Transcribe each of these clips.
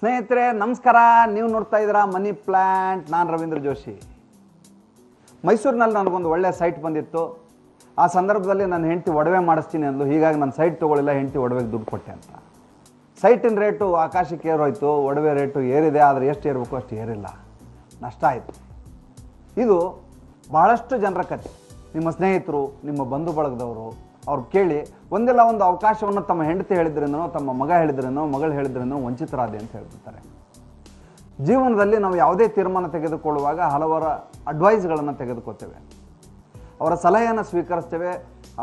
ಸ್ನೇಹಿತರೆ ನಮಸ್ಕಾರ. ನೀವು ನೋಡ್ತಾ ಇದ್ದೀರಾ ಮನಿ ಪ್ಲ್ಯಾಂಟ್. ನಾನು ರವೀಂದ್ರ ಜೋಶಿ. ಮೈಸೂರಿನಲ್ಲಿ ನನಗೊಂದು ಒಳ್ಳೆ ಸೈಟ್ ಬಂದಿತ್ತು. ಆ ಸಂದರ್ಭದಲ್ಲಿ ನನ್ನ ಹೆಂಡತಿ ಒಡವೆ ಮಾಡಿಸ್ತೀನಿ ಅಂದ್ಲು. ಹೀಗಾಗಿ ನಾನು ಸೈಟ್ ತೊಗೊಳ್ಳಿಲ್ಲ, ಹೆಂಡತಿ ಒಡವೆಗೆ ದುಡ್ಡು ಕೊಟ್ಟೆ ಅಂತ. ಸೈಟಿನ ರೇಟು ಆಕಾಶಕ್ಕೆ ಏರೋಯ್ತು, ಒಡವೆ ರೇಟು ಏರಿದೆ. ಆದರೆ ಎಷ್ಟು ಏರಬೇಕು ಅಷ್ಟು ಏರಿಲ್ಲ, ನಷ್ಟ ಆಯಿತು. ಇದು ಬಹಳಷ್ಟು ಜನರ ಕಥೆ. ನಿಮ್ಮ ಸ್ನೇಹಿತರು, ನಿಮ್ಮ ಬಂಧು ಬಳಗದವರು ಅವ್ರು ಕೇಳಿ ಒಂದೆಲ್ಲ ಒಂದು ಅವಕಾಶವನ್ನು ತಮ್ಮ ಹೆಂಡತಿ ಹೇಳಿದ್ರೇನೋ, ತಮ್ಮ ಮಗ ಹೇಳಿದ್ರೇನೋ, ಮಗಳು ಹೇಳಿದ್ರೇನೋ ವಂಚಿತರಾದೆ ಅಂತ ಹೇಳ್ಬಿಡ್ತಾರೆ. ಜೀವನದಲ್ಲಿ ನಾವು ಯಾವುದೇ ತೀರ್ಮಾನ ತೆಗೆದುಕೊಳ್ಳುವಾಗ ಹಲವಾರು ಅಡ್ವೈಸ್ಗಳನ್ನು ತೆಗೆದುಕೊಳ್ತೇವೆ, ಅವರ ಸಲಹೆಯನ್ನು ಸ್ವೀಕರಿಸ್ತೇವೆ,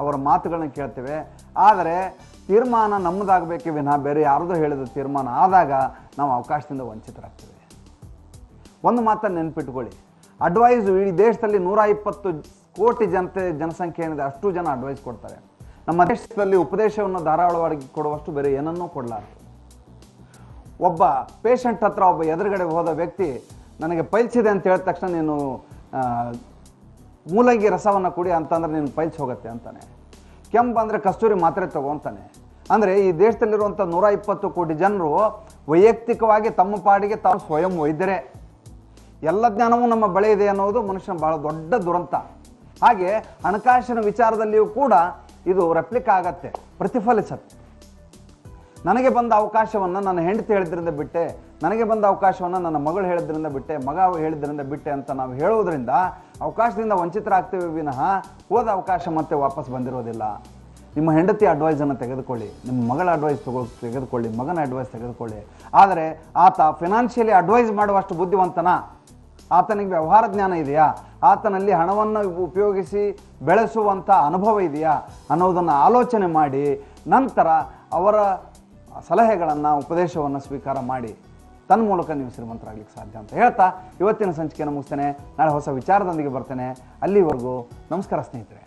ಅವರ ಮಾತುಗಳನ್ನ ಕೇಳ್ತೇವೆ. ಆದರೆ ತೀರ್ಮಾನ ನಮ್ಮದಾಗಬೇಕೇ ವಿನಃ ಬೇರೆ ಯಾರದೋ ಹೇಳಿದ ತೀರ್ಮಾನ ಆದಾಗ ನಾವು ಅವಕಾಶದಿಂದ ವಂಚಿತರಾಗ್ತೇವೆ. ಒಂದು ಮಾತನ್ನು ನೆನಪಿಟ್ಕೊಳ್ಳಿ, ಅಡ್ವೈಸು ಈ ದೇಶದಲ್ಲಿ 120 ಕೋಟಿ ಜನಸಂಖ್ಯೆ ಏನಿದೆ ಅಷ್ಟು ಜನ ಅಡ್ವೈಸ್ ಕೊಡ್ತಾರೆ. ನಮ್ಮ ದೇಶದಲ್ಲಿ ಉಪದೇಶವನ್ನು ಧಾರಾಳವಾಗಿ ಕೊಡುವಷ್ಟು ಬೇರೆ ಏನನ್ನೂ ಕೊಡಲಾರದು. ಒಬ್ಬ ಪೇಷಂಟ್ ಹತ್ರ ಒಬ್ಬ ಎದುರುಗಡೆ ಹೋದ ವ್ಯಕ್ತಿ ನನಗೆ ಪೈಲ್ಸ್ ಇದೆ ಅಂತ ಹೇಳಿದ ತಕ್ಷಣ ನೀನು ಮೂಲಂಗಿ ರಸವನ್ನು ಕುಡಿ ಅಂತಂದ್ರೆ ನೀನು ಪೈಲ್ಸ್ ಹೋಗುತ್ತೆ ಅಂತಾನೆ. ಕೆಂಪು ಅಂದರೆ ಕಸ್ತೂರಿ ಮಾತ್ರೆ ತಗೋ ಅಂತಾನೆ. ಅಂದರೆ ಈ ದೇಶದಲ್ಲಿರುವಂಥ 120 ಕೋಟಿ ಜನರು ವೈಯಕ್ತಿಕವಾಗಿ ತಮ್ಮ ಪಾಡಿಗೆ ತಾವು ಸ್ವಯಂ ವೈದ್ಯರೇ. ಎಲ್ಲ ಜ್ಞಾನವೂ ನಮ್ಮ ಬಳಿ ಇದೆ ಅನ್ನೋದು ಮನುಷ್ಯನ ಬಹಳ ದೊಡ್ಡ ದುರಂತ. ಹಾಗೆ ಹಣಕಾಸಿನ ವಿಚಾರದಲ್ಲಿಯೂ ಕೂಡ ಇದು ರೆಪ್ಲಿಕ್ ಆಗತ್ತೆ, ಪ್ರತಿಫಲಿಸತ್ತೆ. ನನಗೆ ಬಂದ ಅವಕಾಶವನ್ನು ನನ್ನ ಹೆಂಡತಿ ಹೇಳಿದ್ರಿಂದ ಬಿಟ್ಟೆ, ನನಗೆ ಬಂದ ಅವಕಾಶವನ್ನು ನನ್ನ ಮಗಳು ಹೇಳಿದ್ರಿಂದ ಬಿಟ್ಟೆ, ಮಗ ಹೇಳಿದ್ರಿಂದ ಬಿಟ್ಟೆ ಅಂತ ನಾವು ಹೇಳುವುದರಿಂದ ಅವಕಾಶದಿಂದ ವಂಚಿತರಾಗ್ತೇವೆ ವಿನಃ ಹೋದ ಅವಕಾಶ ಮತ್ತೆ ವಾಪಸ್ ಬಂದಿರೋದಿಲ್ಲ. ನಿಮ್ಮ ಹೆಂಡತಿ ಅಡ್ವೈಸನ್ನು ತೆಗೆದುಕೊಳ್ಳಿ, ನಿಮ್ಮ ಮಗಳ ಅಡ್ವೈಸ್ ತೆಗೆದುಕೊಳ್ಳಿ, ಮಗನ ಅಡ್ವೈಸ್ ತೆಗೆದುಕೊಳ್ಳಿ. ಆದರೆ ಆತ ಫಿನಾನ್ಷಿಯಲಿ ಅಡ್ವೈಸ್ ಮಾಡುವಷ್ಟು ಬುದ್ಧಿವಂತನ? ಆತನಿಗೆ ವ್ಯವಹಾರ ಜ್ಞಾನ ಇದೆಯಾ? ಆತನಲ್ಲಿ ಹಣವನ್ನು ಉಪಯೋಗಿಸಿ ಬೆಳೆಸುವಂಥ ಅನುಭವ ಇದೆಯಾ ಅನ್ನೋದನ್ನು ಆಲೋಚನೆ ಮಾಡಿ ನಂತರ ಅವರ ಸಲಹೆಗಳನ್ನು, ಉಪದೇಶವನ್ನು ಸ್ವೀಕಾರ ಮಾಡಿ ತನ್ಮೂಲಕ ನೀವು ಶ್ರೀಮಂತರಾಗಲಿಕ್ಕೆ ಸಾಧ್ಯ ಅಂತ ಹೇಳ್ತಾ ಇವತ್ತಿನ ಸಂಚಿಕೆಯನ್ನು ಮುಗಿಸ್ತೇನೆ. ನಾಳೆ ಹೊಸ ವಿಚಾರದೊಂದಿಗೆ ಬರ್ತೇನೆ. ಅಲ್ಲಿವರೆಗೂ ನಮಸ್ಕಾರ ಸ್ನೇಹಿತರೆ.